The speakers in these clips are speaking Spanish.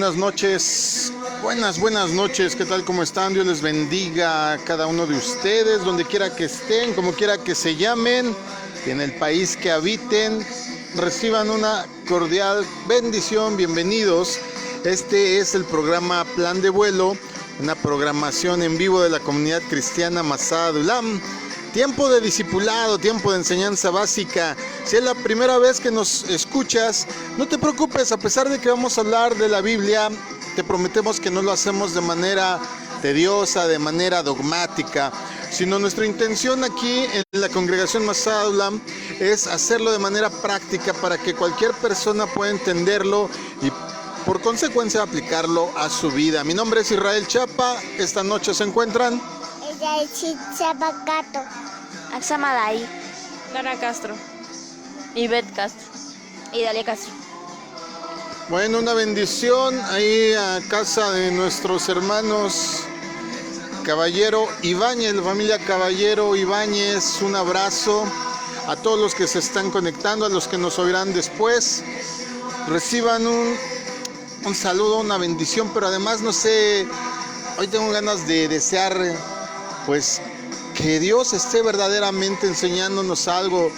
Buenas noches, buenas noches, ¿qué tal? ¿Cómo están? Dios les bendiga a cada uno de ustedes, donde quiera que estén, como quiera que se llamen, y en el país que habiten, reciban una cordial bendición, bienvenidos. Este es el programa Plan de Vuelo, una programación en vivo de la comunidad cristiana Masada de Ulam. Tiempo de discipulado, tiempo de enseñanza básica. Si es la primera vez que nos escuchas, no te preocupes, a pesar de que vamos a hablar de la Biblia, te prometemos que no lo hacemos de manera tediosa, de manera dogmática, sino nuestra intención aquí en la congregación Masada de Ulam es hacerlo de manera práctica para que cualquier persona pueda entenderlo y por consecuencia aplicarlo a su vida. Mi nombre es Israel Chapa, esta noche se encuentran Gato, Axamalay, Lara Castro, Ivette Castro y Dalia Castro. Bueno, una bendición ahí a casa de nuestros hermanos Caballero Ibáñez, la familia Caballero Ibáñez. Un abrazo a todos los que se están conectando, a los que nos oirán después. Reciban un saludo, una bendición, pero además no sé, hoy tengo ganas de desear pues que Dios esté verdaderamente enseñándonos algo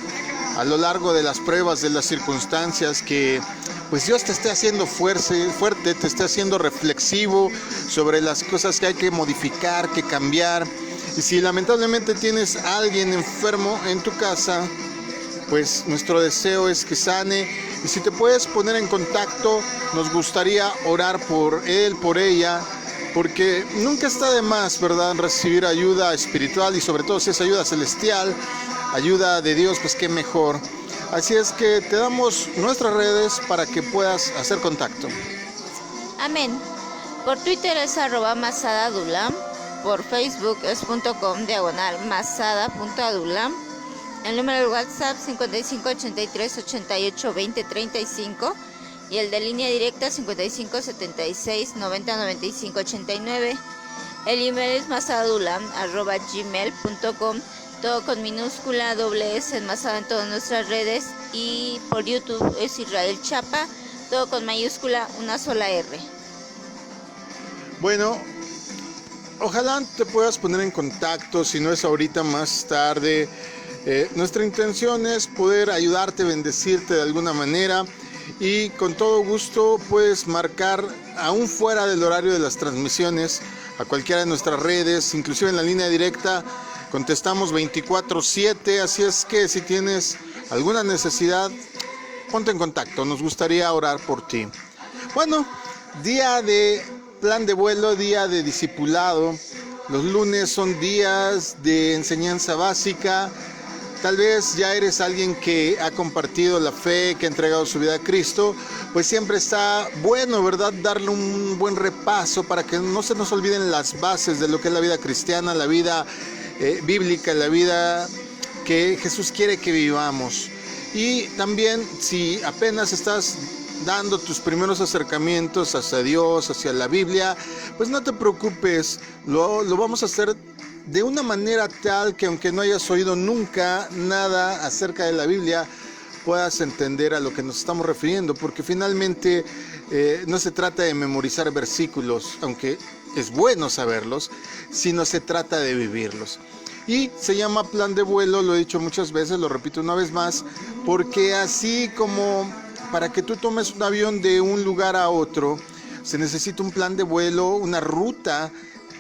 a lo largo de las pruebas, de las circunstancias, que pues Dios te esté haciendo fuerte, te esté haciendo reflexivo sobre las cosas que hay que modificar, que cambiar. Y si lamentablemente tienes a alguien enfermo en tu casa, pues nuestro deseo es que sane. Y si te puedes poner en contacto, nos gustaría orar por él, por ella, porque nunca está de más, ¿verdad?, recibir ayuda espiritual y sobre todo si es ayuda celestial, ayuda de Dios, pues qué mejor. Así es que te damos nuestras redes para que puedas hacer contacto. Amén. Por Twitter es @masadadulam, por Facebook es .com/masada.adulam. El número de WhatsApp 55 83 88 20 35 y el de línea directa 55 76 90 95 89. El email es masadadulam@gmail.com, todo con minúscula, doble S enmasada en todas nuestras redes, y por YouTube es Israel Chapa, todo con mayúscula, una sola R. Bueno, ojalá te puedas poner en contacto, si no es ahorita, más tarde. Nuestra intención es poder ayudarte, bendecirte de alguna manera, y con todo gusto puedes marcar aún fuera del horario de las transmisiones a cualquiera de nuestras redes, inclusive en la línea directa contestamos 24/7, así es que si tienes alguna necesidad, ponte en contacto, nos gustaría orar por ti. Bueno, día de plan de vuelo, día de discipulado. Los lunes son días de enseñanza básica. Tal vez ya eres alguien que ha compartido la fe, que ha entregado su vida a Cristo, pues siempre está bueno, ¿verdad?, darle un buen repaso para que no se nos olviden las bases de lo que es la vida cristiana, la vida bíblica, la vida que Jesús quiere que vivamos. Y también si apenas estás dando tus primeros acercamientos hacia Dios, hacia la Biblia, pues no te preocupes, lo vamos a hacer de una manera tal que aunque no hayas oído nunca nada acerca de la Biblia, puedas entender a lo que nos estamos refiriendo, porque finalmente no se trata de memorizar versículos, aunque es bueno saberlos, sino se trata de vivirlos. Y se llama plan de vuelo, lo he dicho muchas veces, lo repito una vez más, porque así como para que tú tomes un avión de un lugar a otro, se necesita un plan de vuelo, una ruta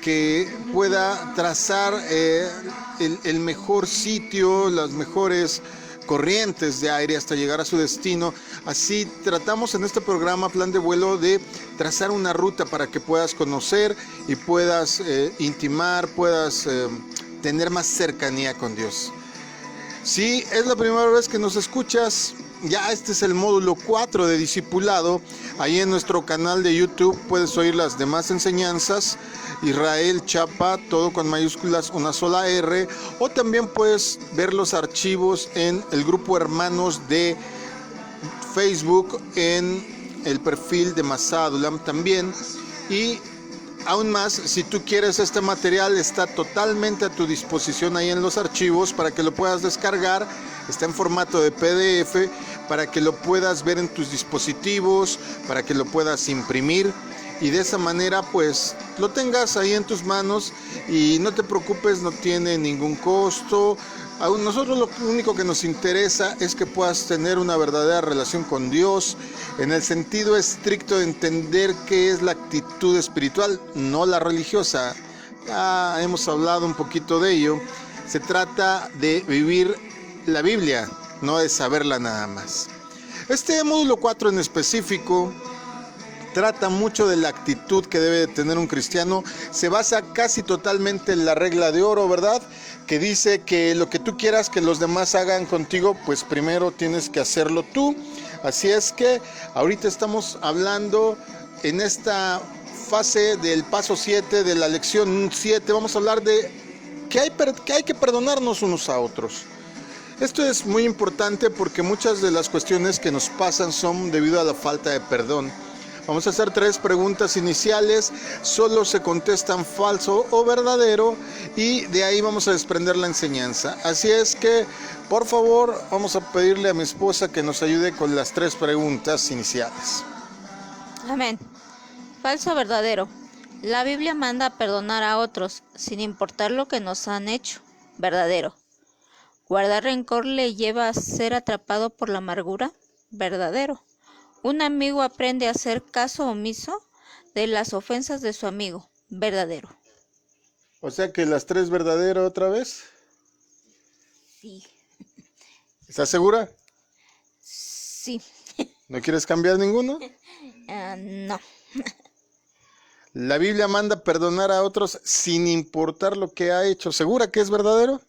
que pueda trazar el mejor sitio, las mejores corrientes de aire hasta llegar a su destino. Así tratamos en este programa Plan de Vuelo de trazar una ruta para que puedas conocer y puedas intimar, puedas tener más cercanía con Dios. Si es la primera vez que nos escuchas, ya este es el módulo 4 de discipulado. Ahí en nuestro canal de YouTube puedes oír las demás enseñanzas, Israel Chapa, todo con mayúsculas, una sola R, o también puedes ver los archivos en el grupo Hermanos de Facebook, en el perfil de Masada de Ulam también, y aún más, si tú quieres este material, está totalmente a tu disposición ahí en los archivos para que lo puedas descargar. Está en formato de PDF para que lo puedas ver en tus dispositivos, para que lo puedas imprimir y de esa manera pues lo tengas ahí en tus manos y no te preocupes, no tiene ningún costo. A nosotros lo único que nos interesa es que puedas tener una verdadera relación con Dios en el sentido estricto de entender qué es la actitud espiritual, no la religiosa. Ya hemos hablado un poquito de ello. Se trata de vivir la Biblia, no de saberla nada más. Este módulo 4 en específico trata mucho de la actitud que debe de tener un cristiano. Se basa casi totalmente en la regla de oro, ¿verdad? Que dice que lo que tú quieras que los demás hagan contigo, pues primero tienes que hacerlo tú. Así es que ahorita estamos hablando en esta fase del paso 7 de la lección 7. Vamos a hablar de que hay que perdonarnos unos a otros. Esto es muy importante porque muchas de las cuestiones que nos pasan son debido a la falta de perdón. Vamos a hacer 3 preguntas iniciales, solo se contestan falso o verdadero y de ahí vamos a desprender la enseñanza. Así es que, por favor, vamos a pedirle a mi esposa que nos ayude con las 3 preguntas iniciales. Amén. Falso o verdadero. La Biblia manda a perdonar a otros, sin importar lo que nos han hecho. Verdadero. Guardar rencor le lleva a ser atrapado por la amargura. Verdadero. Un amigo aprende a hacer caso omiso de las ofensas de su amigo. Verdadero. O sea que las 3 verdadero otra vez. Sí. ¿Estás segura? Sí. ¿No quieres cambiar ninguno? No. La Biblia manda perdonar a otros sin importar lo que ha hecho. ¿Segura que es verdadero?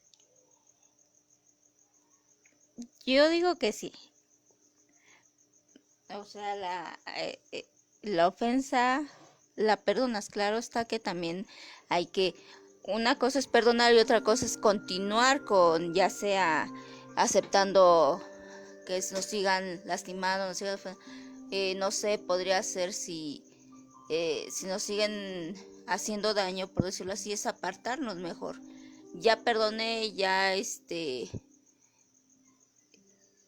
Yo digo que sí. O sea, la ofensa la perdonas. Claro está que también hay que... Una cosa es perdonar y otra cosa es continuar con, ya sea aceptando que nos sigan lastimando, nos sigan, no sé, podría ser si nos siguen haciendo daño, por decirlo así, es apartarnos mejor. Ya perdoné, ya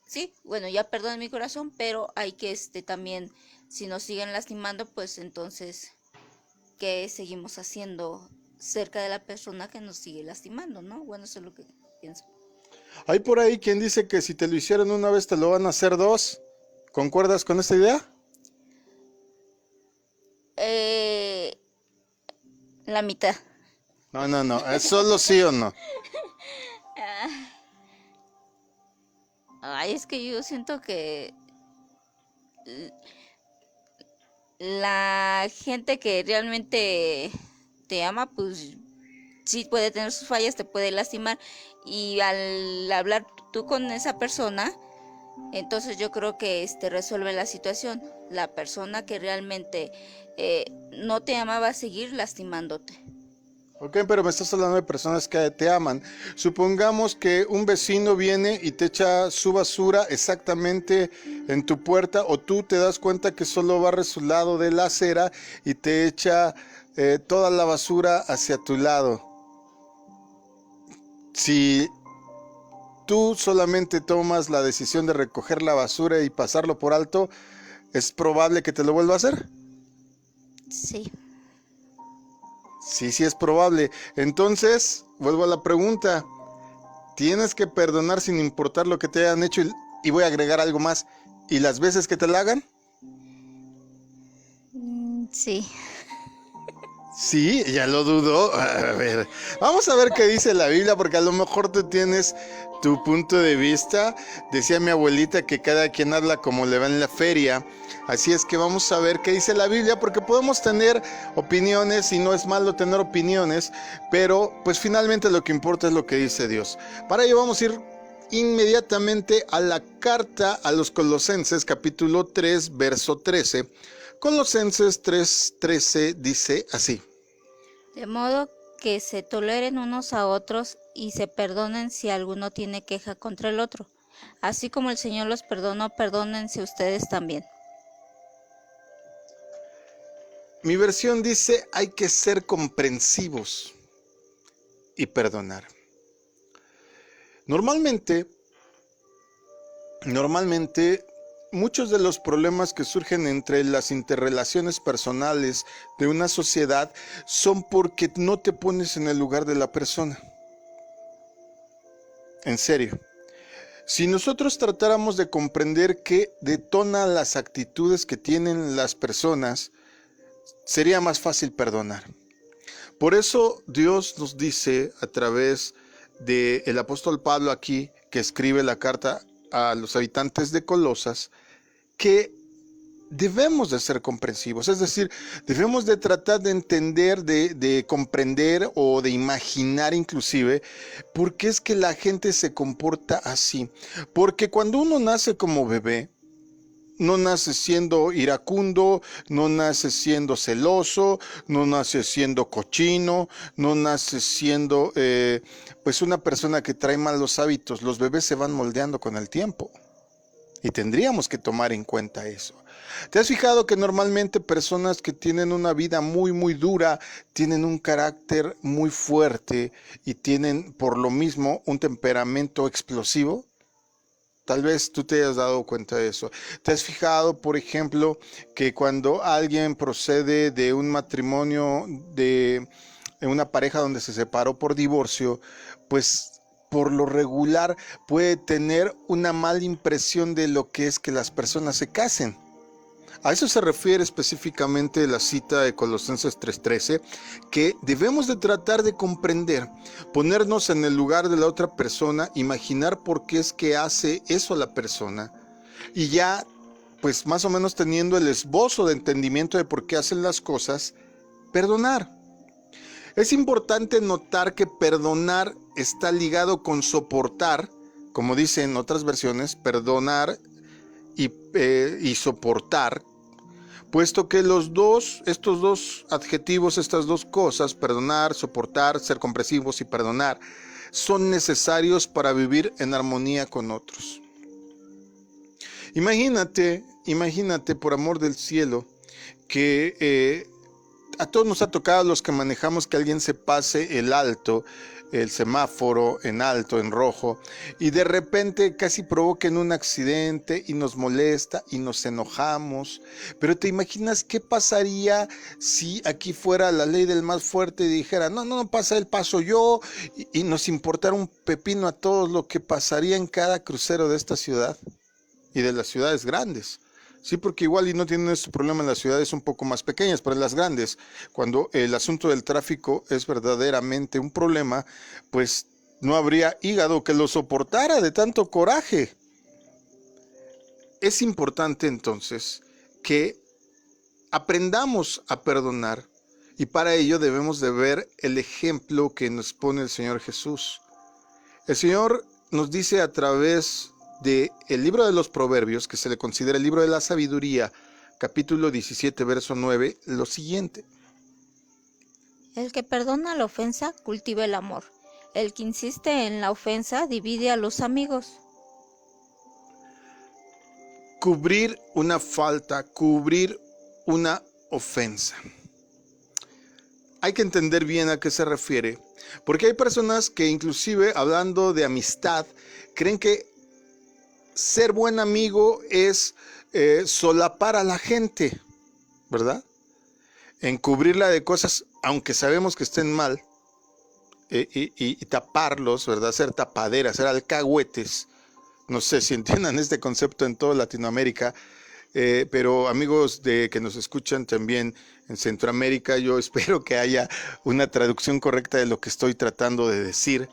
sí, bueno, ya perdoné mi corazón, pero hay que también, si nos siguen lastimando, pues entonces, ¿qué seguimos haciendo cerca de la persona que nos sigue lastimando, no? Bueno, eso es lo que pienso. Hay por ahí quien dice que si te lo hicieron una vez te lo van a hacer 2. ¿Concuerdas con esta idea? La mitad. No, es solo sí o no. Ay, es que yo siento que la gente que realmente te ama, pues sí puede tener sus fallas, te puede lastimar, y al hablar tú con esa persona, entonces yo creo que resuelve la situación. La persona que realmente no te ama va a seguir lastimándote. Ok, pero me estás hablando de personas que te aman. Supongamos que un vecino viene y te echa su basura exactamente en tu puerta, o tú te das cuenta que solo barre su lado de la acera y te echa toda la basura hacia tu lado. Si tú solamente tomas la decisión de recoger la basura y pasarlo por alto, ¿es probable que te lo vuelva a hacer? Sí. Sí, es probable. Entonces, vuelvo a la pregunta. Tienes que perdonar sin importar lo que te hayan hecho y voy a agregar algo más. ¿Y las veces que te la hagan? Sí. Sí, ya lo dudo. A ver, vamos a ver qué dice la Biblia, porque a lo mejor tú tienes tu punto de vista. Decía mi abuelita que cada quien habla como le va en la feria. Así es que vamos a ver qué dice la Biblia, porque podemos tener opiniones y no es malo tener opiniones, pero pues finalmente lo que importa es lo que dice Dios. Para ello vamos a ir inmediatamente a la carta a los Colosenses, capítulo 3, verso 13. Colosenses 3:13 dice así: De modo que se toleren unos a otros y se perdonen si alguno tiene queja contra el otro. Así como el Señor los perdonó, perdónense ustedes también. Mi versión dice, hay que ser comprensivos y perdonar. Normalmente, muchos de los problemas que surgen entre las interrelaciones personales de una sociedad son porque no te pones en el lugar de la persona. En serio. Si nosotros tratáramos de comprender qué detona las actitudes que tienen las personas, sería más fácil perdonar. Por eso Dios nos dice a través del apóstol Pablo aquí, que escribe la carta a los habitantes de Colosas, que debemos de ser comprensivos, es decir, debemos de tratar de entender, de comprender o de imaginar inclusive por qué es que la gente se comporta así. Porque cuando uno nace como bebé, no nace siendo iracundo, no nace siendo celoso, no nace siendo cochino, no nace siendo pues una persona que trae malos hábitos. Los bebés se van moldeando con el tiempo y tendríamos que tomar en cuenta eso. ¿Te has fijado que normalmente personas que tienen una vida muy dura tienen un carácter muy fuerte y tienen por lo mismo un temperamento explosivo? Tal vez tú te hayas dado cuenta de eso. ¿Te has fijado, por ejemplo, que cuando alguien procede de un matrimonio, de una pareja donde se separó por divorcio, pues por lo regular puede tener una mala impresión de lo que es que las personas se casen? A eso se refiere específicamente la cita de Colosenses 3:13, que debemos de tratar de comprender, ponernos en el lugar de la otra persona, imaginar por qué es que hace eso la persona, y ya, pues más o menos teniendo el esbozo de entendimiento de por qué hacen las cosas, perdonar. Es importante notar que perdonar está ligado con soportar, como dicen otras versiones, perdonar y soportar, puesto que estos dos adjetivos, estas dos cosas, perdonar, soportar, ser comprensivos y perdonar, son necesarios para vivir en armonía con otros. Imagínate, por amor del cielo, que a todos nos ha tocado, a los que manejamos, que alguien se pase el semáforo en alto, en rojo, y de repente casi provoquen un accidente y nos molesta y nos enojamos. Pero te imaginas qué pasaría si aquí fuera la ley del más fuerte y dijera, no pasa él, paso yo, y nos importara un pepino a todos lo que pasaría en cada crucero de esta ciudad y de las ciudades grandes. Sí, porque igual y no tienen este problema en las ciudades un poco más pequeñas, pero en las grandes, cuando el asunto del tráfico es verdaderamente un problema, pues no habría hígado que lo soportara de tanto coraje. Es importante entonces que aprendamos a perdonar, y para ello debemos de ver el ejemplo que nos pone el Señor Jesús. El Señor nos dice a través del libro de los Proverbios, que se le considera el libro de la sabiduría, capítulo 17, verso 9, lo siguiente: El que perdona la ofensa cultiva el amor. El que insiste en la ofensa divide a los amigos. Cubrir una falta, cubrir una ofensa. Hay que entender bien a qué se refiere, porque hay personas que, inclusive hablando de amistad, creen que ser buen amigo es solapar a la gente, ¿verdad? Encubrirla de cosas, aunque sabemos que estén mal, y taparlos, ¿verdad? Ser tapaderas, ser alcahuetes. No sé si entiendan este concepto en toda Latinoamérica, pero amigos que nos escuchan también en Centroamérica, yo espero que haya una traducción correcta de lo que estoy tratando de decir.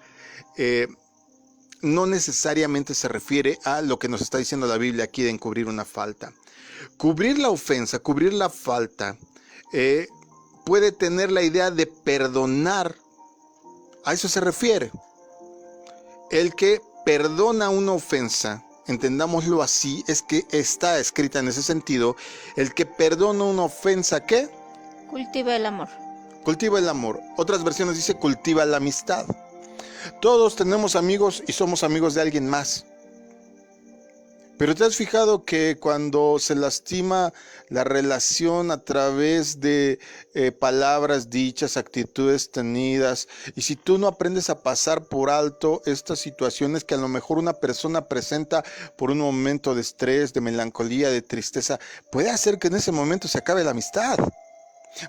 No necesariamente se refiere a lo que nos está diciendo la Biblia aquí de encubrir una falta. Cubrir la ofensa, cubrir la falta, puede tener la idea de perdonar. A eso se refiere. El que perdona una ofensa, entendámoslo así, es que está escrita en ese sentido. El que perdona una ofensa, ¿qué? Cultiva el amor. Cultiva el amor. Otras versiones dice cultiva la amistad. Todos tenemos amigos y somos amigos de alguien más. Pero ¿te has fijado que cuando se lastima la relación a través de palabras dichas, actitudes tenidas, y si tú no aprendes a pasar por alto estas situaciones que a lo mejor una persona presenta por un momento de estrés, de melancolía, de tristeza, puede hacer que en ese momento se acabe la amistad?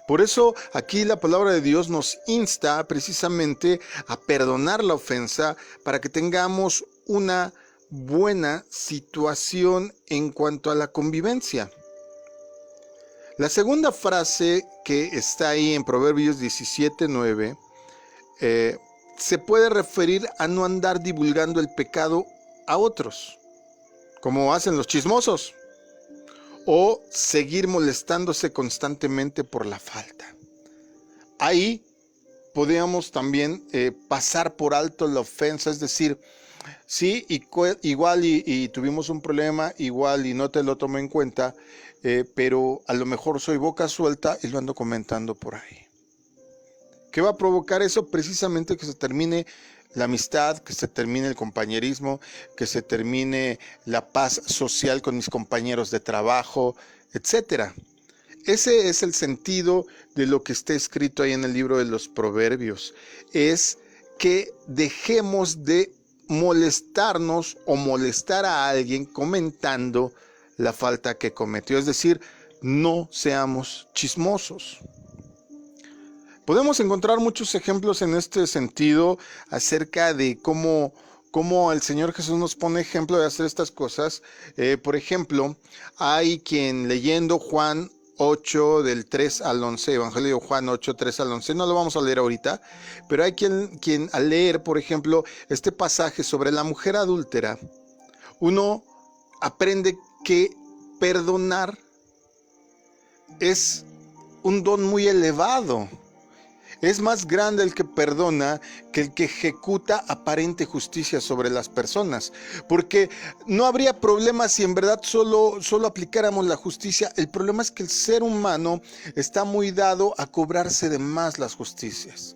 Por eso aquí la palabra de Dios nos insta precisamente a perdonar la ofensa para que tengamos una buena situación en cuanto a la convivencia. La segunda frase que está ahí en Proverbios 17:9 se puede referir a no andar divulgando el pecado a otros, como hacen los chismosos, o seguir molestándose constantemente por la falta. Ahí podríamos también pasar por alto la ofensa, es decir, sí, igual y tuvimos un problema, igual y no te lo tomé en cuenta, pero a lo mejor soy boca suelta y lo ando comentando por ahí. ¿Qué va a provocar eso? Precisamente que se termine la amistad, que se termine el compañerismo, que se termine la paz social con mis compañeros de trabajo, etcétera. Ese es el sentido de lo que está escrito ahí en el libro de los Proverbios. Es que dejemos de molestarnos o molestar a alguien comentando la falta que cometió. Es decir, no seamos chismosos. Podemos encontrar muchos ejemplos en este sentido acerca de cómo el Señor Jesús nos pone ejemplo de hacer estas cosas. Por ejemplo, hay quien leyendo Juan 8 del 3 al 11, Evangelio de Juan 8, 3 al 11, no lo vamos a leer ahorita, pero hay quien al leer, por ejemplo, este pasaje sobre la mujer adúltera, uno aprende que perdonar es un don muy elevado. Es más grande el que perdona que el que ejecuta aparente justicia sobre las personas. Porque no habría problema si en verdad solo aplicáramos la justicia. El problema es que el ser humano está muy dado a cobrarse de más las justicias.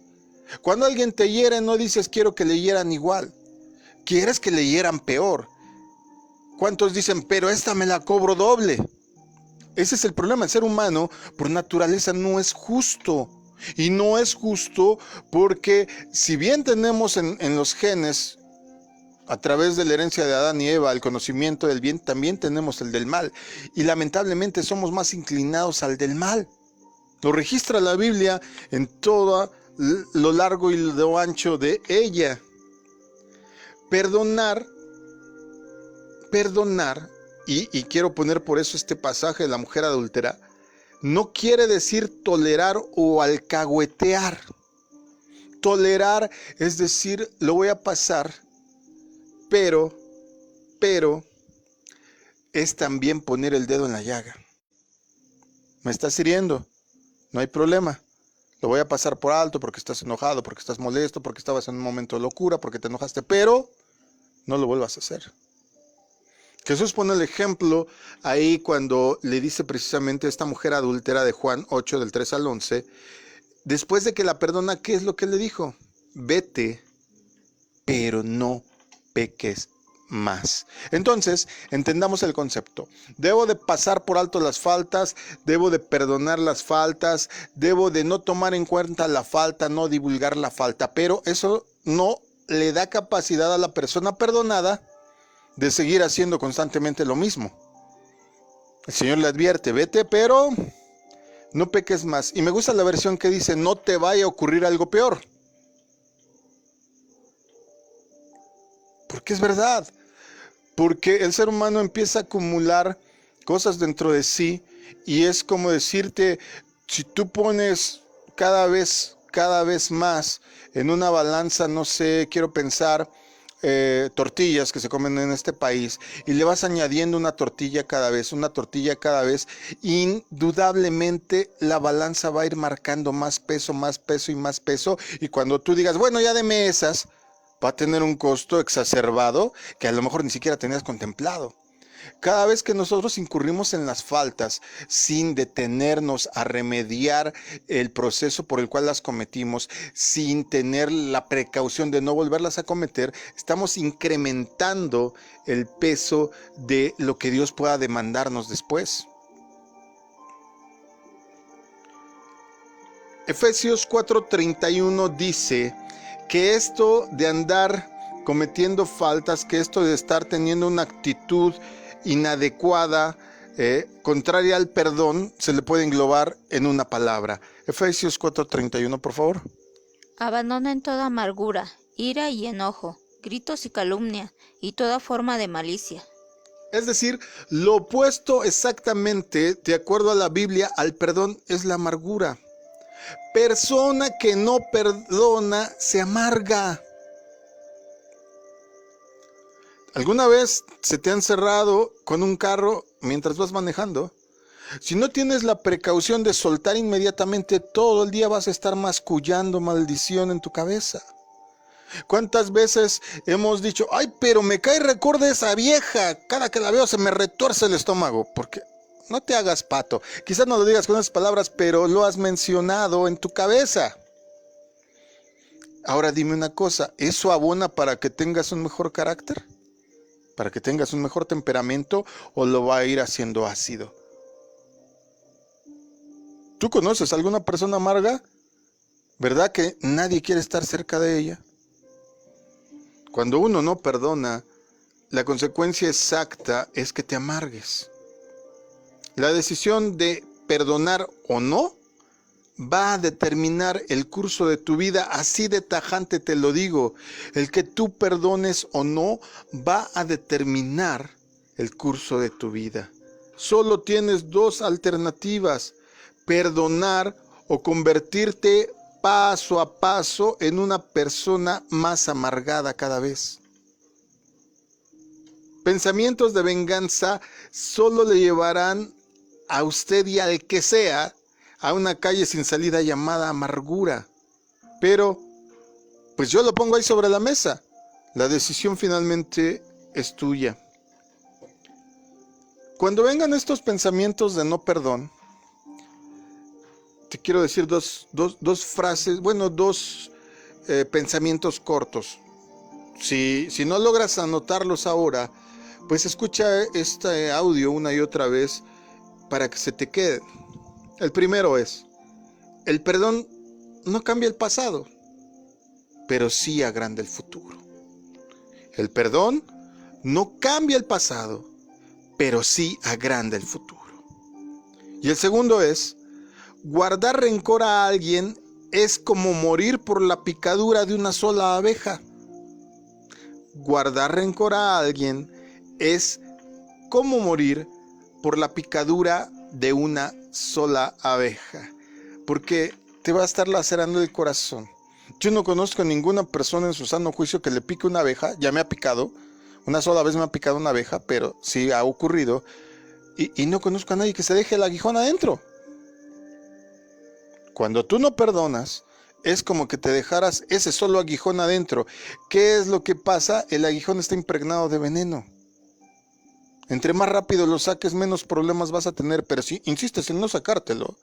Cuando alguien te hiere, no dices quiero que le hieran igual. Quieres que le hieran peor. ¿Cuántos dicen, pero esta me la cobro doble? Ese es el problema. El ser humano por naturaleza no es justo. Y no es justo porque si bien tenemos en los genes, a través de la herencia de Adán y Eva, el conocimiento del bien, también tenemos el del mal. Y lamentablemente somos más inclinados al del mal. Lo registra la Biblia en todo lo largo y lo ancho de ella. Perdonar, y quiero poner por eso este pasaje de la mujer adúltera, no quiere decir tolerar o alcahuetear. Tolerar es decir, lo voy a pasar, pero es también poner el dedo en la llaga. Me estás hiriendo, no hay problema. Lo voy a pasar por alto porque estás enojado, porque estás molesto, porque estabas en un momento de locura, porque te enojaste, pero no lo vuelvas a hacer. Jesús pone el ejemplo ahí cuando le dice precisamente a esta mujer adúltera de Juan 8 del 3 al 11, después de que la perdona, ¿qué es lo que le dijo? Vete, pero no peques más. Entonces, entendamos el concepto. Debo de pasar por alto las faltas, debo de perdonar las faltas, debo de no tomar en cuenta la falta, no divulgar la falta, pero eso no le da capacidad a la persona perdonada de seguir haciendo constantemente lo mismo. El Señor le advierte, vete, pero no peques más. Y me gusta la versión que dice, no te vaya a ocurrir algo peor. Porque es verdad. Porque el ser humano empieza a acumular cosas dentro de sí y es como decirte, si tú pones cada vez más en una balanza, no sé, quiero pensar, tortillas que se comen en este país y le vas añadiendo una tortilla cada vez, indudablemente la balanza va a ir marcando más peso y cuando tú digas, bueno, ya deme esas, va a tener un costo exacerbado que a lo mejor ni siquiera tenías contemplado. Cada vez que nosotros incurrimos en las faltas sin detenernos a remediar el proceso por el cual las cometimos, sin tener la precaución de no volverlas a cometer, estamos incrementando el peso de lo que Dios pueda demandarnos después. Efesios 4:31 dice que esto de andar cometiendo faltas, que esto de estar teniendo una actitud inadecuada, contraria al perdón, se le puede englobar en una palabra. Efesios 4:31, por favor. Abandonen toda amargura, ira y enojo, gritos y calumnia, y toda forma de malicia. Es decir, lo opuesto exactamente, de acuerdo a la Biblia, al perdón es la amargura. Persona que no perdona se amarga. ¿Alguna vez se te han cerrado con un carro mientras vas manejando? Si no tienes la precaución de soltar inmediatamente, todo el día vas a estar mascullando maldición en tu cabeza. ¿Cuántas veces hemos dicho, ay, pero me cae récord de esa vieja, cada que la veo se me retuerce el estómago? Porque no te hagas pato, quizás no lo digas con esas palabras, pero lo has mencionado en tu cabeza. Ahora dime una cosa, ¿eso abona para que tengas un mejor carácter? ¿Para que tengas un mejor temperamento o lo va a ir haciendo ácido? ¿Tú conoces a alguna persona amarga? ¿Verdad que nadie quiere estar cerca de ella? Cuando uno no perdona, la consecuencia exacta es que te amargues. La decisión de perdonar o no va a determinar el curso de tu vida, así de tajante te lo digo. El que tú perdones o no va a determinar el curso de tu vida. Solo tienes dos alternativas: perdonar o convertirte paso a paso en una persona más amargada cada vez. Pensamientos de venganza solo le llevarán a usted y al que sea a una calle sin salida llamada amargura. Pero, pues yo lo pongo ahí sobre la mesa. La decisión finalmente es tuya. Cuando vengan estos pensamientos de no perdón, te quiero decir dos frases, dos pensamientos cortos. Si no logras anotarlos ahora, pues escucha este audio una y otra vez para que se te quede. El primero es: el perdón no cambia el pasado, pero sí agranda el futuro. El perdón no cambia el pasado, pero sí agranda el futuro. Y el segundo es: guardar rencor a alguien es como morir por la picadura de una sola abeja. Guardar rencor a alguien es como morir por la picadura de una sola abeja, porque te va a estar lacerando el corazón. Yo no conozco a ninguna persona en su sano juicio que le pique una abeja. Ya me ha picado, una sola vez me ha picado una abeja, pero sí ha ocurrido, y no conozco a nadie que se deje el aguijón adentro. Cuando tú no perdonas, es como que te dejaras ese solo aguijón adentro. ¿Qué es lo que pasa? El aguijón está impregnado de veneno. Entre más rápido lo saques, menos problemas vas a tener, pero si insistes en no sacártelo,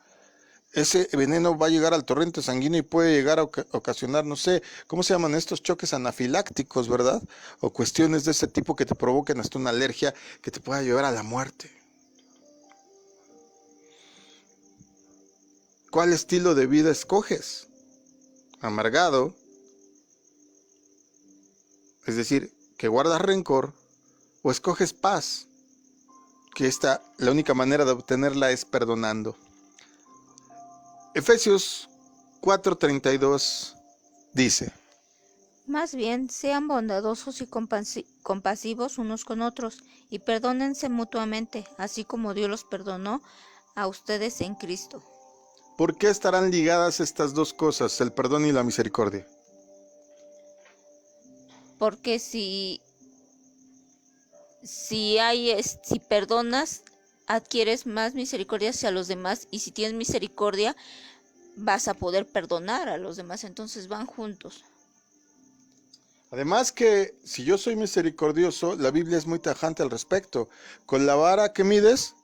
ese veneno va a llegar al torrente sanguíneo y puede llegar a ocasionar, no sé, ¿cómo se llaman estos choques anafilácticos, verdad? O cuestiones de ese tipo que te provoquen hasta una alergia que te pueda llevar a la muerte. ¿Cuál estilo de vida escoges? ¿Amargado? Es decir, que guardas rencor, o escoges paz, que la única manera de obtenerla es perdonando. Efesios 4:32 dice: Más bien, sean bondadosos y compasivos unos con otros, y perdónense mutuamente, así como Dios los perdonó a ustedes en Cristo. ¿Por qué estarán ligadas estas dos cosas, el perdón y la misericordia? Porque si perdonas, adquieres más misericordia hacia los demás, y si tienes misericordia, vas a poder perdonar a los demás. Entonces van juntos. Además que si yo soy misericordioso, la Biblia es muy tajante al respecto. Con la vara que mides,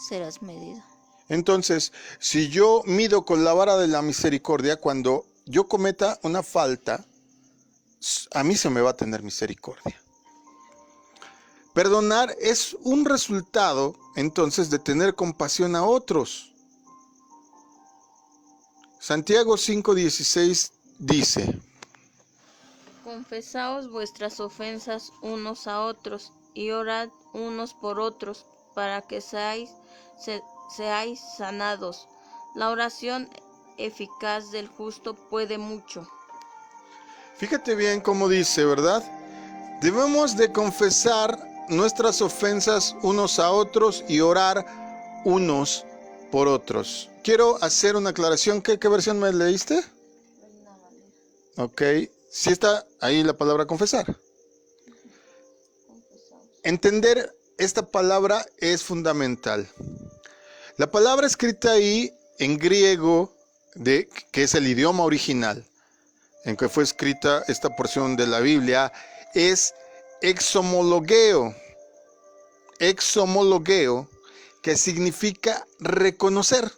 serás medido. entonces, si yo mido con la vara de la misericordia, cuando yo cometa una falta, a mí se me va a tener misericordia. Perdonar es un resultado, entonces, de tener compasión a otros. Santiago 5:16 dice: Confesaos vuestras ofensas unos a otros y orad unos por otros para que seáis sanados. La oración eficaz del justo puede mucho. Fíjate bien cómo dice, ¿verdad? Debemos de confesar nuestras ofensas unos a otros y orar unos por otros. Quiero hacer una aclaración. ¿Qué versión me leíste? Ok, sí está ahí la palabra confesar. Entender esta palabra es fundamental. La palabra escrita ahí en griego, que es el idioma original en que fue escrita esta porción de la Biblia, es exomologeo. Exomologeo, que significa reconocer.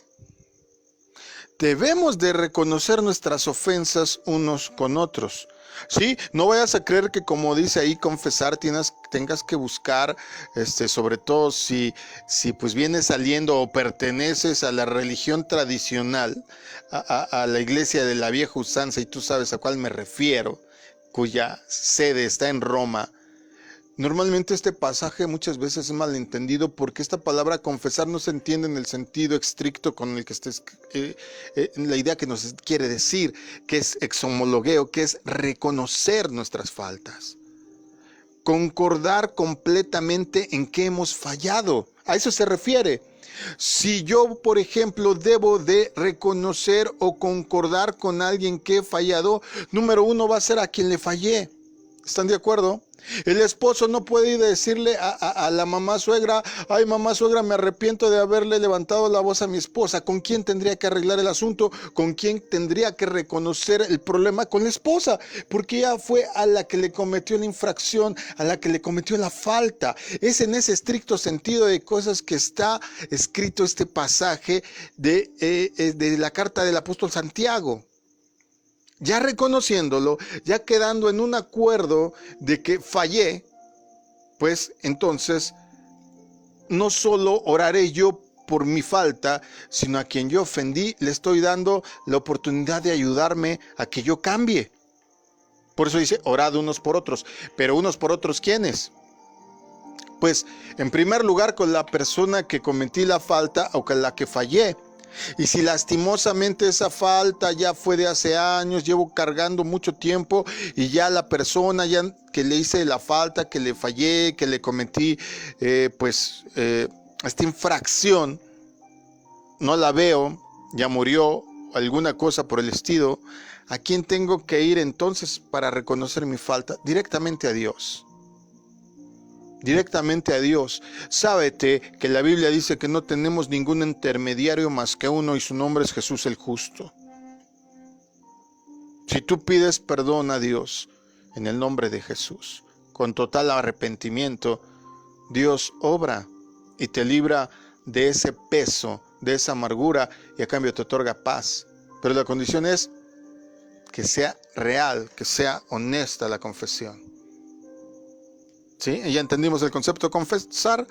Debemos de reconocer nuestras ofensas unos con otros. ¿Sí? No vayas a creer que, como dice ahí, confesar tengas que buscar, sobre todo si pues vienes saliendo o perteneces a la religión tradicional, a la iglesia de la vieja usanza, y tú sabes a cuál me refiero, cuya sede está en Roma. Normalmente este pasaje muchas veces es malentendido porque esta palabra confesar no se entiende en el sentido estricto con el que estés, la idea que nos quiere decir, que es exomologueo, que es reconocer nuestras faltas. Concordar completamente en que hemos fallado. A eso se refiere. Si yo, por ejemplo, debo de reconocer o concordar con alguien que he fallado, número uno va a ser a quien le fallé. ¿Están de acuerdo? El esposo no puede ir a decirle a la mamá suegra: ay, mamá suegra, me arrepiento de haberle levantado la voz a mi esposa. ¿Con quién tendría que arreglar el asunto? ¿Con quién tendría que reconocer el problema? Con la esposa, porque ella fue a la que le cometió la infracción, a la que le cometió la falta. Es en ese estricto sentido de cosas que está escrito este pasaje de la carta del apóstol Santiago. Ya reconociéndolo, ya quedando en un acuerdo de que fallé, pues entonces no solo oraré yo por mi falta, sino a quien yo ofendí le estoy dando la oportunidad de ayudarme a que yo cambie. Por eso dice, orad unos por otros. Pero unos por otros, ¿quiénes? Pues en primer lugar con la persona que cometí la falta o con la que fallé. Y si lastimosamente esa falta ya fue de hace años, llevo cargando mucho tiempo y ya la persona ya que le hice la falta, que le fallé, que le cometí esta infracción, no la veo, ya murió, alguna cosa por el estilo, ¿a quién tengo que ir entonces para reconocer mi falta? Directamente a Dios. Directamente a Dios. Sábete que la Biblia dice que no tenemos ningún intermediario más que uno, y su nombre es Jesús el justo. Si tú pides perdón a Dios en el nombre de Jesús, con total arrepentimiento, Dios obra y te libra de ese peso, de esa amargura, y a cambio te otorga paz. Pero la condición es que sea real, que sea honesta la confesión. ¿Sí? Ya entendimos el concepto de confesar,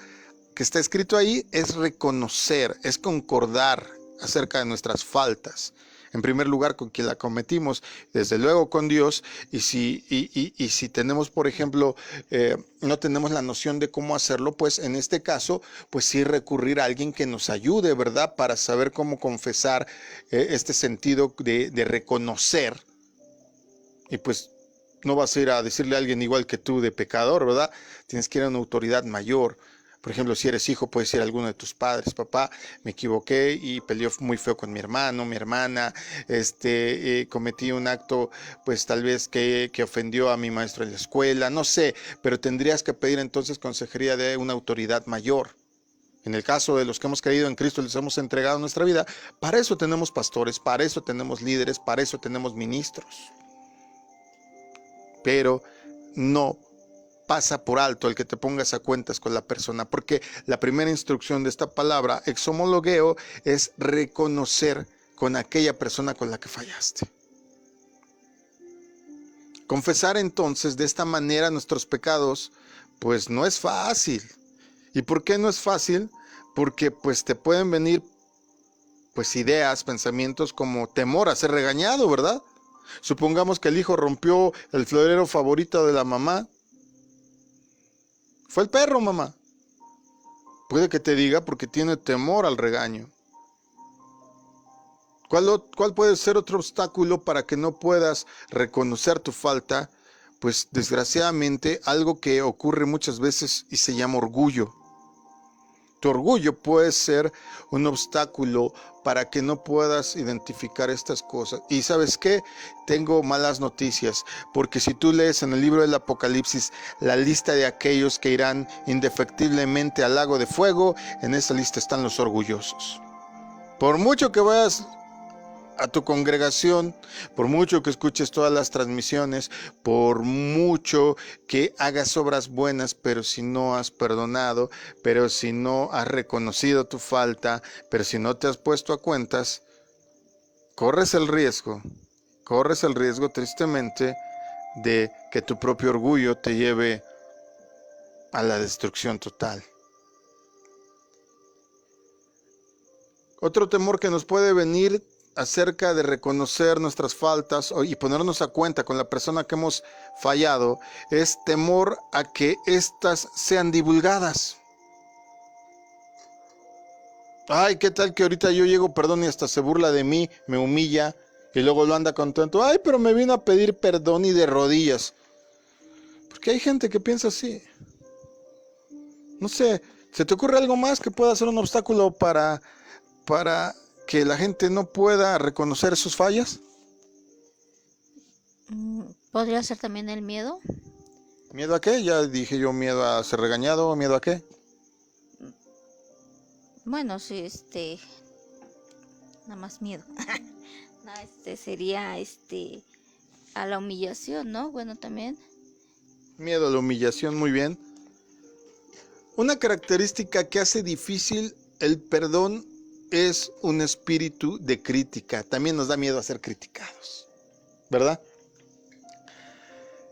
que está escrito ahí, es reconocer, es concordar acerca de nuestras faltas. En primer lugar, con quien la cometimos, desde luego con Dios, y si tenemos, por ejemplo, no tenemos la noción de cómo hacerlo, pues en este caso, pues sí recurrir a alguien que nos ayude, ¿verdad? Para saber cómo confesar este sentido de reconocer. Y pues no vas a ir a decirle a alguien igual que tú de pecador, ¿verdad? Tienes que ir a una autoridad mayor. Por ejemplo, si eres hijo, puedes ir a alguno de tus padres. Papá, me equivoqué y peleé muy feo con mi hermano, mi hermana. Cometí un acto, pues tal vez que ofendió a mi maestro en la escuela. No sé, pero tendrías que pedir entonces consejería de una autoridad mayor. En el caso de los que hemos creído en Cristo, les hemos entregado nuestra vida. Para eso tenemos pastores, para eso tenemos líderes, para eso tenemos ministros. Pero no pasa por alto el que te pongas a cuentas con la persona, porque la primera instrucción de esta palabra, exhomologueo, es reconocer con aquella persona con la que fallaste. Confesar entonces de esta manera nuestros pecados, pues no es fácil. ¿Y por qué no es fácil? Porque pues te pueden venir pues ideas, pensamientos como temor a ser regañado, ¿verdad? Supongamos que el hijo rompió el florero favorito de la mamá. Fue el perro, mamá. Puede que te diga porque tiene temor al regaño. ¿Cuál puede ser otro obstáculo para que no puedas reconocer tu falta? Pues desgraciadamente algo que ocurre muchas veces y se llama orgullo. Tu orgullo puede ser un obstáculo para que no puedas identificar estas cosas. Y ¿sabes qué? Tengo malas noticias, porque si tú lees en el libro del Apocalipsis la lista de aquellos que irán indefectiblemente al lago de fuego, en esa lista están los orgullosos. Por mucho que vayas a tu congregación, por mucho que escuches todas las transmisiones, por mucho que hagas obras buenas, pero si no has perdonado, pero si no has reconocido tu falta, pero si no te has puesto a cuentas, corres el riesgo tristemente de que tu propio orgullo te lleve a la destrucción total. Otro temor que nos puede venir acerca de reconocer nuestras faltas y ponernos a cuenta con la persona que hemos fallado es temor a que éstas sean divulgadas. Ay, ¿qué tal que ahorita yo llego, perdón, y hasta se burla de mí, me humilla y luego lo anda contento? Ay, pero me vino a pedir perdón y de rodillas. Porque hay gente que piensa así. No sé, ¿se te ocurre algo más que pueda ser un obstáculo para que la gente no pueda reconocer sus fallas? ¿Podría ser también el miedo? ¿Miedo a qué? Ya dije yo, miedo a ser regañado, ¿miedo a qué? Bueno, sí, nada más miedo. No, sería, a la humillación, ¿no? Bueno, también. Miedo a la humillación, muy bien. Una característica que hace difícil el perdón es un espíritu de crítica. También nos da miedo a ser criticados, ¿verdad?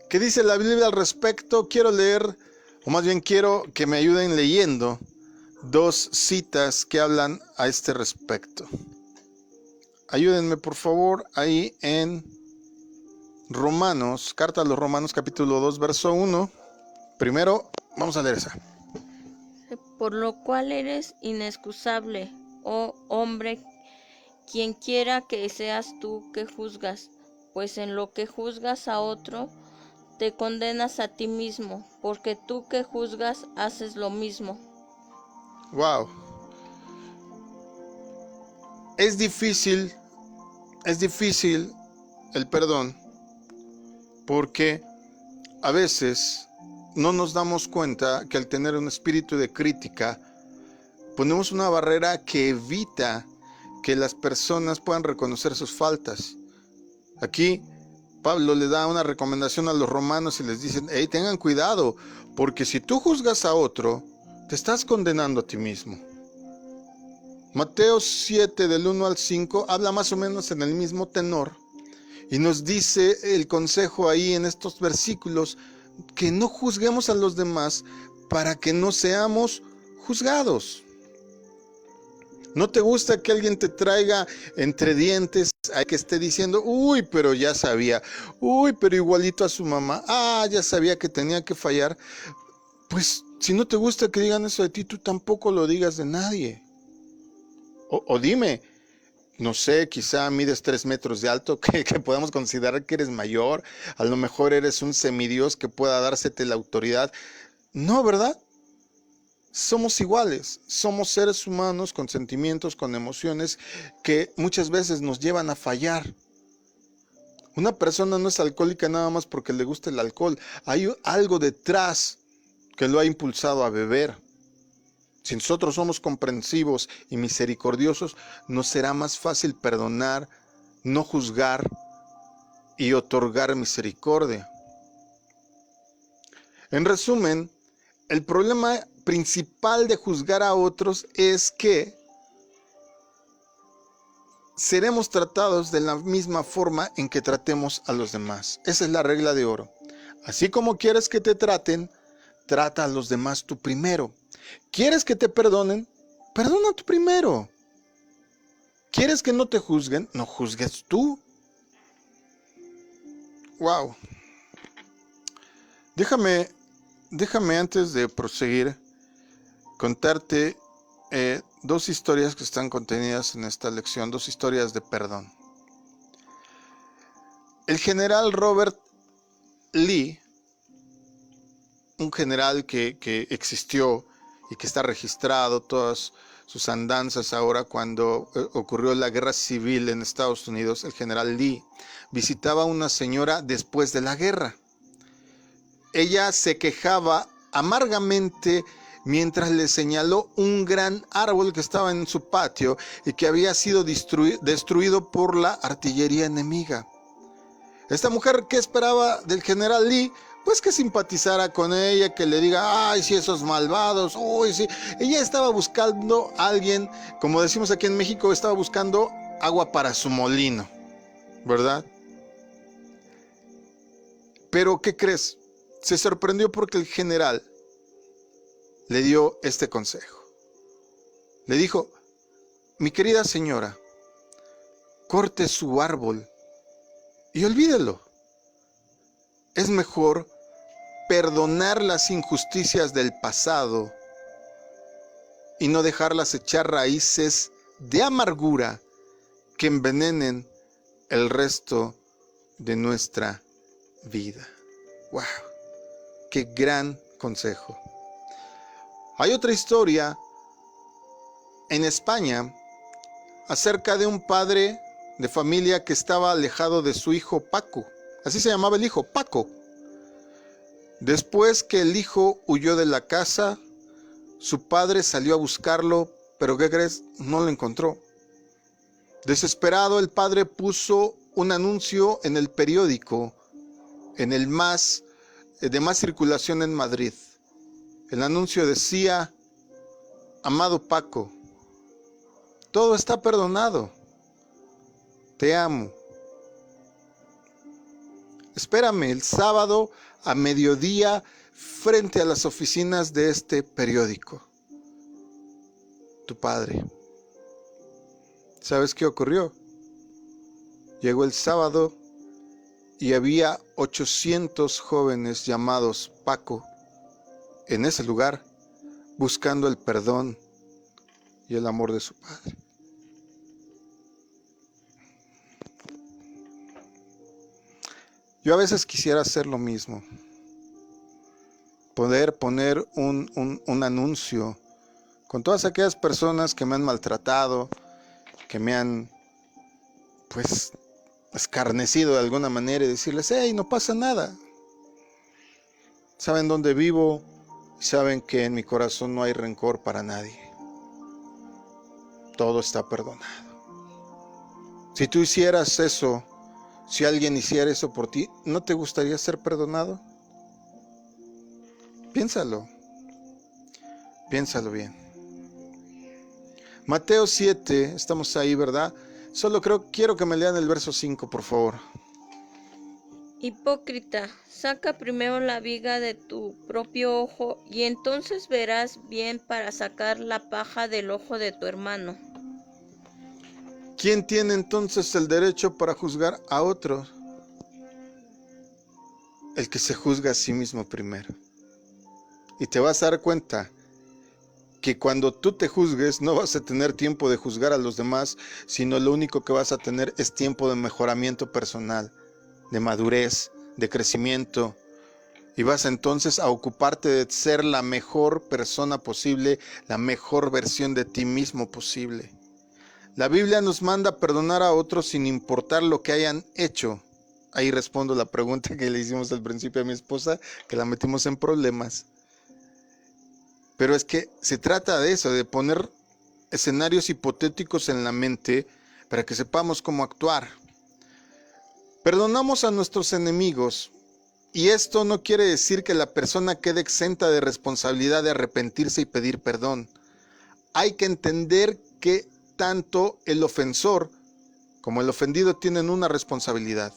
¿Qué dice la Biblia al respecto? Quiero leer, o más bien quiero que me ayuden leyendo dos citas que hablan a este respecto. Ayúdenme por favor ahí en Romanos, carta a los Romanos capítulo 2, verso 1. Primero, vamos a leer esa. Por lo cual eres inexcusable, oh hombre, quien quiera que seas tú que juzgas, pues en lo que juzgas a otro, te condenas a ti mismo, porque tú que juzgas haces lo mismo. Wow. Es difícil el perdón, porque a veces no nos damos cuenta que al tener un espíritu de crítica, ponemos una barrera que evita que las personas puedan reconocer sus faltas. Aquí Pablo le da una recomendación a los romanos y les dice, hey, tengan cuidado, porque si tú juzgas a otro, te estás condenando a ti mismo. Mateo 7 del 1 al 5 habla más o menos en el mismo tenor y nos dice el consejo ahí en estos versículos que no juzguemos a los demás para que no seamos juzgados. ¿No te gusta que alguien te traiga entre dientes a que esté diciendo, uy, pero ya sabía, uy, pero igualito a su mamá, ya sabía que tenía que fallar? Pues si no te gusta que digan eso de ti, tú tampoco lo digas de nadie. O dime, no sé, quizá mides 3 metros de alto, que podamos considerar que eres mayor, a lo mejor eres un semidios que pueda dársete la autoridad. No, ¿verdad? Somos iguales, somos seres humanos con sentimientos, con emociones que muchas veces nos llevan a fallar. Una persona no es alcohólica nada más porque le gusta el alcohol, hay algo detrás que lo ha impulsado a beber. Si nosotros somos comprensivos y misericordiosos, nos será más fácil perdonar, no juzgar y otorgar misericordia. En resumen, el problema principal de juzgar a otros es que seremos tratados de la misma forma en que tratemos a los demás. Esa es la regla de oro. Así como quieres que te traten, trata a los demás tú primero. ¿Quieres que te perdonen? Perdona tú primero. ¿Quieres que no te juzguen? No juzgues tú. Wow. Déjame antes de proseguir contarte dos historias que están contenidas en esta lección, dos historias de perdón. El general Robert Lee, un general que existió y que está registrado todas sus andanzas ahora cuando ocurrió la guerra civil en Estados Unidos, el general Lee visitaba a una señora después de la guerra. Ella se quejaba amargamente mientras le señaló un gran árbol que estaba en su patio y que había sido destruido por la artillería enemiga. Esta mujer, ¿qué esperaba del general Lee? Pues que simpatizara con ella, que le diga, ay, sí, esos malvados, uy, sí. Ella estaba buscando a alguien, como decimos aquí en México, estaba buscando agua para su molino, ¿verdad? Pero, ¿qué crees? Se sorprendió porque el general le dio este consejo. Le dijo, mi querida señora, corte su árbol y olvídelo. Es mejor perdonar las injusticias del pasado y no dejarlas echar raíces de amargura que envenenen el resto de nuestra vida. ¡Wow! ¡Qué gran consejo! Hay otra historia en España acerca de un padre de familia que estaba alejado de su hijo Paco. Así se llamaba el hijo, Paco. Después que el hijo huyó de la casa, su padre salió a buscarlo, pero ¿qué crees? No lo encontró. Desesperado, el padre puso un anuncio en el periódico, en el de más circulación en Madrid. El anuncio decía, amado Paco, todo está perdonado. Te amo. Espérame el sábado a mediodía frente a las oficinas de este periódico. Tu padre. ¿Sabes qué ocurrió? Llegó el sábado y había 800 jóvenes llamados Paco en ese lugar buscando el perdón y el amor de su padre. Yo a veces quisiera hacer lo mismo, poder poner un anuncio con todas aquellas personas que me han maltratado, que me han pues escarnecido de alguna manera y decirles, hey, no pasa nada. Saben dónde vivo y saben que en mi corazón no hay rencor para nadie. Todo está perdonado. Si tú hicieras eso, si alguien hiciera eso por ti, ¿no te gustaría ser perdonado? Piénsalo. Piénsalo bien. Mateo 7, estamos ahí, ¿verdad? Solo quiero que me lean el verso 5, por favor. Hipócrita, saca primero la viga de tu propio ojo y entonces verás bien para sacar la paja del ojo de tu hermano. ¿Quién tiene entonces el derecho para juzgar a otros? El que se juzga a sí mismo primero. Y te vas a dar cuenta que cuando tú te juzgues no vas a tener tiempo de juzgar a los demás, sino lo único que vas a tener es tiempo de mejoramiento personal, de madurez, de crecimiento. Y vas entonces a ocuparte de ser la mejor persona posible, la mejor versión de ti mismo posible. La Biblia nos manda a perdonar a otros sin importar lo que hayan hecho. Ahí respondo la pregunta que le hicimos al principio a mi esposa, que la metimos en problemas. Pero es que se trata de eso, de poner escenarios hipotéticos en la mente para que sepamos cómo actuar. Perdonamos a nuestros enemigos Y esto no quiere decir que la persona quede exenta de responsabilidad de arrepentirse y pedir perdón. Hay que entender que tanto el ofensor como el ofendido tienen una responsabilidad.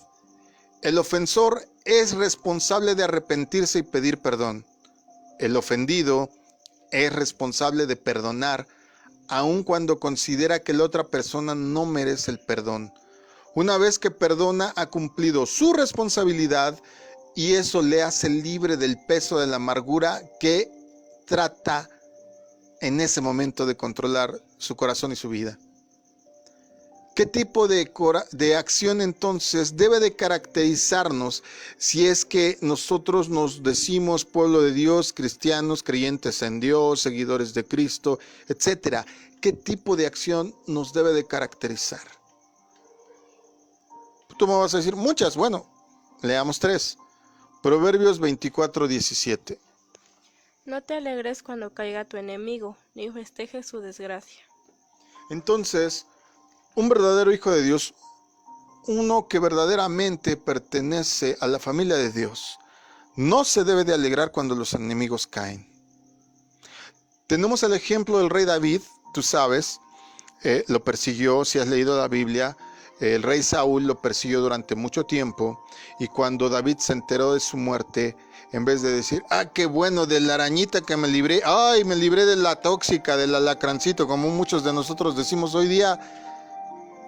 El ofensor es responsable de arrepentirse y pedir perdón. El ofendido es responsable de perdonar, aun cuando considera que la otra persona no merece el perdón. Una vez que perdona, ha cumplido su responsabilidad y eso le hace libre del peso de la amargura que trata en ese momento de controlar su corazón y su vida. ¿Qué tipo de acción entonces debe de caracterizarnos si es que nosotros nos decimos pueblo de Dios, cristianos, creyentes en Dios, seguidores de Cristo, etcétera? ¿Qué tipo de acción nos debe de caracterizar? Tú me vas a decir muchas. Bueno, leamos 3. Proverbios 24:17. No te alegres cuando caiga tu enemigo, ni festejes su desgracia. Entonces, un verdadero hijo de Dios, uno que verdaderamente pertenece a la familia de Dios, no se debe de alegrar cuando los enemigos caen. Tenemos el ejemplo del rey David, tú sabes, lo persiguió, si has leído la Biblia, el rey Saúl lo persiguió durante mucho tiempo, y cuando David se enteró de su muerte, en vez de decir, qué bueno, de la arañita que me libré, me libré de la tóxica, del alacrancito, como muchos de nosotros decimos hoy día,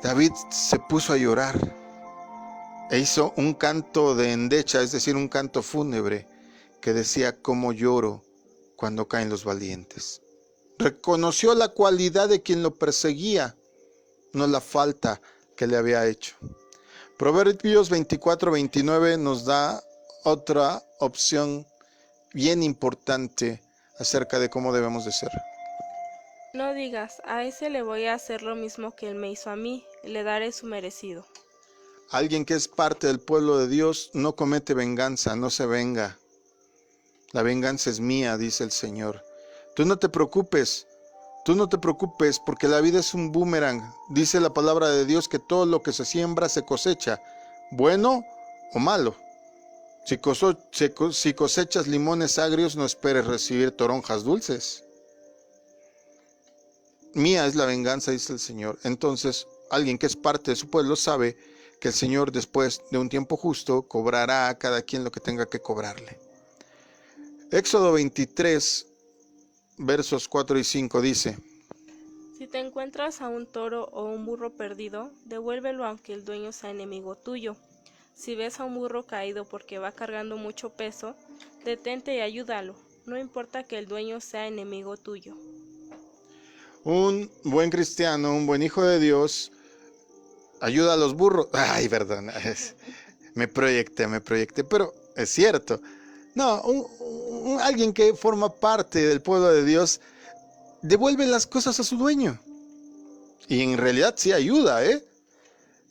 David se puso a llorar e hizo un canto de endecha, es decir, un canto fúnebre que decía, cómo lloro cuando caen los valientes. Reconoció la cualidad de quien lo perseguía, no la falta que le había hecho. Proverbios 24:29 nos da otra opción bien importante acerca de cómo debemos de ser. No digas, a ese le voy a hacer lo mismo que él me hizo a mí, le daré su merecido. Alguien que es parte del pueblo de Dios no comete venganza, no se venga. La venganza es mía, dice el Señor. Tú no te preocupes porque la vida es un boomerang. Dice la palabra de Dios que todo lo que se siembra se cosecha, bueno o malo. Si cosechas limones agrios, no esperes recibir toronjas dulces. Mía es la venganza, dice el Señor. Entonces, alguien que es parte de su pueblo sabe que el Señor, después de un tiempo justo, cobrará a cada quien lo que tenga que cobrarle. Éxodo 23, versos 4 y 5 dice: Si te encuentras a un toro o un burro perdido, devuélvelo aunque el dueño sea enemigo tuyo. Si ves a un burro caído porque va cargando mucho peso, detente y ayúdalo, no importa que el dueño sea enemigo tuyo. Un buen cristiano, un buen hijo de Dios, ayuda a los burros. Perdón, me proyecté, pero es cierto. No, alguien que forma parte del pueblo de Dios devuelve las cosas a su dueño. Y en realidad sí ayuda,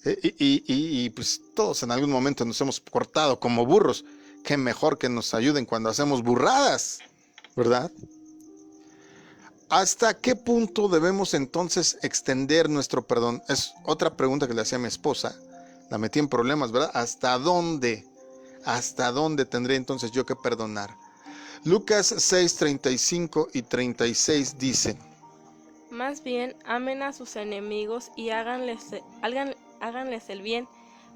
Y pues todos en algún momento nos hemos cortado como burros. Qué mejor que nos ayuden cuando hacemos burradas, ¿verdad? ¿Hasta qué punto debemos entonces extender nuestro perdón? Es otra pregunta que le hacía a mi esposa. La metí en problemas, ¿verdad? ¿Hasta dónde tendré entonces yo que perdonar? Lucas 6:35 y 36 dice: Más bien, amen a sus enemigos y háganles el bien,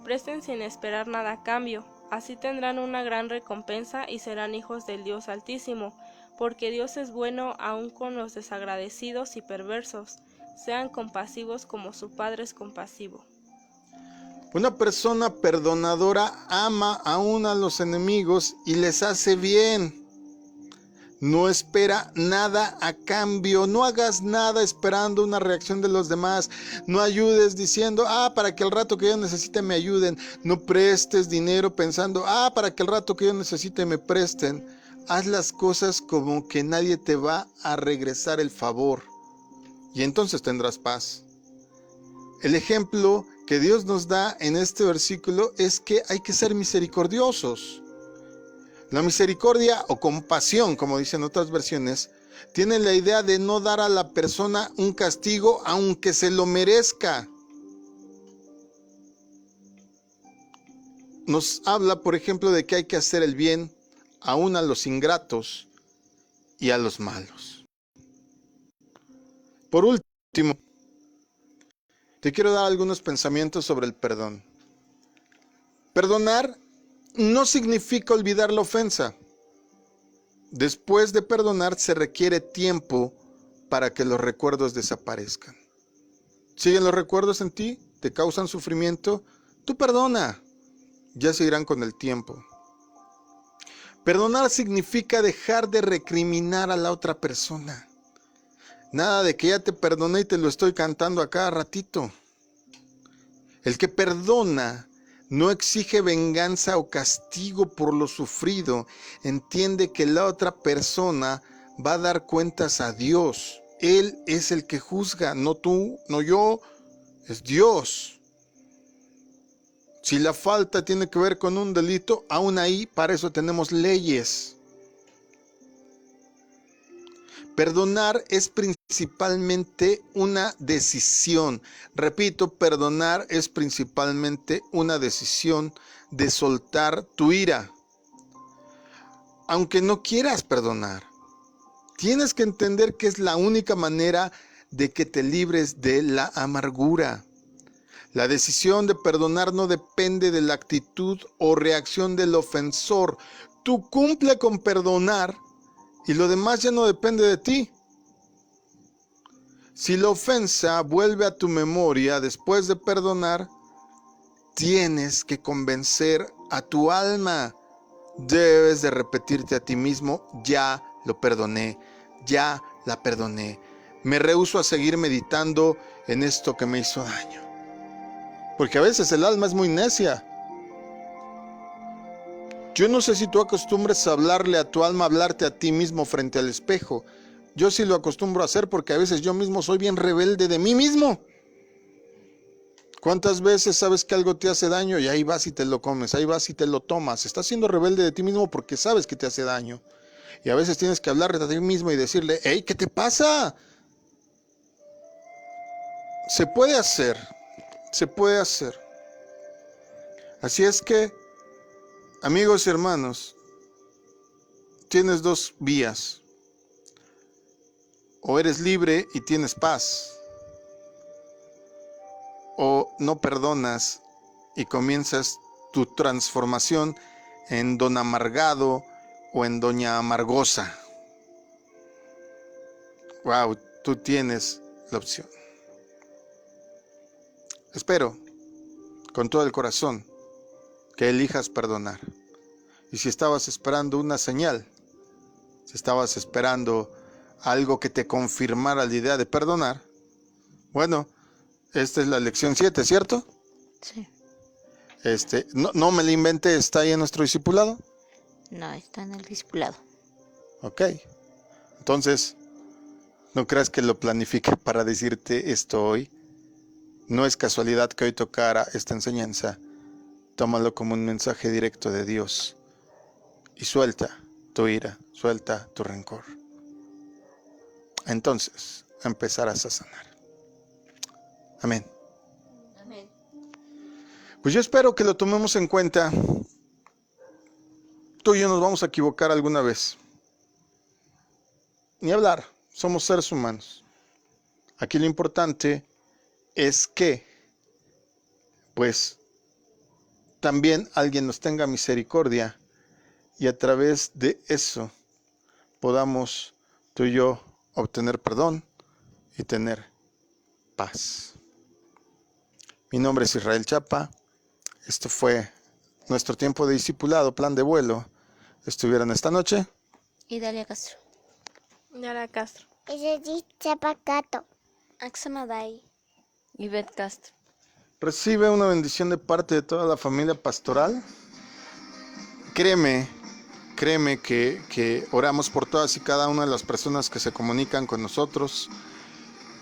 presten sin esperar nada a cambio, así tendrán una gran recompensa y serán hijos del Dios Altísimo, porque Dios es bueno aun con los desagradecidos y perversos, sean compasivos como su Padre es compasivo. Una persona perdonadora ama aún a los enemigos y les hace bien. No espera nada a cambio, no hagas nada esperando una reacción de los demás, no ayudes diciendo, para que el rato que yo necesite me ayuden, no prestes dinero pensando, para que el rato que yo necesite me presten. Haz las cosas como que nadie te va a regresar el favor y entonces tendrás paz. El ejemplo que Dios nos da en este versículo es que hay que ser misericordiosos. La misericordia o compasión, como dicen otras versiones, tiene la idea de no dar a la persona un castigo aunque se lo merezca. nos habla, por ejemplo, de que hay que hacer el bien aún a los ingratos y a los malos. Por último, te quiero dar algunos pensamientos sobre el perdón. Perdonar no significa olvidar la ofensa. Después de perdonar se requiere tiempo para que los recuerdos desaparezcan. ¿Siguen los recuerdos en ti? ¿Te causan sufrimiento? Tú perdona. Ya se irán con el tiempo. Perdonar significa dejar de recriminar a la otra persona. Nada de que ya te perdoné y te lo estoy cantando a cada ratito. El que perdona no exige venganza o castigo por lo sufrido. Entiende que la otra persona va a dar cuentas a Dios. Él es el que juzga, no tú, no yo, es Dios. Si la falta tiene que ver con un delito, aún ahí para eso tenemos leyes. Perdonar es principalmente una decisión. Repito, perdonar es principalmente una decisión de soltar tu ira. Aunque no quieras perdonar, tienes que entender que es la única manera de que te libres de la amargura. La decisión de perdonar no depende de la actitud o reacción del ofensor. Tú cumple con perdonar y lo demás ya no depende de ti. Si la ofensa vuelve a tu memoria después de perdonar, tienes que convencer a tu alma. Debes de repetirte a ti mismo, ya lo perdoné, ya la perdoné. Me rehúso a seguir meditando en esto que me hizo daño. Porque a veces el alma es muy necia. Yo no sé si tú acostumbres a hablarle a tu alma, hablarte a ti mismo frente al espejo. Yo sí lo acostumbro a hacer porque a veces yo mismo soy bien rebelde de mí mismo. ¿Cuántas veces sabes que algo te hace daño y ahí vas y te lo comes, ahí vas y te lo tomas? Estás siendo rebelde de ti mismo porque sabes que te hace daño. Y a veces tienes que hablarle a ti mismo y decirle, hey, ¿qué te pasa? Se puede hacer, se puede hacer. Así es que, amigos y hermanos, tienes dos vías. O eres libre y tienes paz, o no perdonas y comienzas tu transformación en don amargado o en doña amargosa. Wow, tú tienes la opción. Espero con todo el corazón que elijas perdonar. Y si estabas esperando una señal, si estabas esperando algo que te confirmara la idea de perdonar, bueno, esta es la lección 7, ¿cierto? Sí. No me la inventé, ¿está ahí en nuestro discipulado? No, está en el discipulado. Ok. Entonces, no creas que lo planifique para decirte esto hoy. No es casualidad que hoy tocara esta enseñanza. Tómalo como un mensaje directo de Dios. Y suelta tu ira, suelta tu rencor. Entonces, empezarás a sanar. Amén. Amén. Pues yo espero que lo tomemos en cuenta. Tú y yo nos vamos a equivocar alguna vez. Ni hablar, somos seres humanos. Aquí lo importante es que, pues, también alguien nos tenga misericordia y a través de eso podamos tú y yo obtener perdón y tener paz. Mi nombre es Israel Chapa. Esto fue nuestro tiempo de discipulado, plan de vuelo. Estuvieron esta noche Y Dalia Castro. Yara Castro. Chapacato. Axamadai. Ivette Castro. Recibe una bendición de parte de toda la familia pastoral. Créeme que oramos por todas y cada una de las personas que se comunican con nosotros.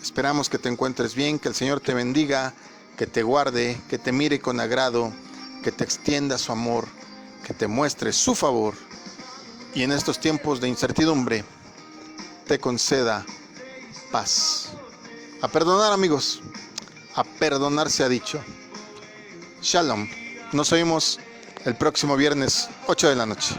Esperamos que te encuentres bien, que el Señor te bendiga, que te guarde, que te mire con agrado, que te extienda su amor, que te muestre su favor y en estos tiempos de incertidumbre te conceda paz. A perdonar, amigos, a perdonar se ha dicho. Shalom. Nos oímos el próximo viernes 8 de la noche.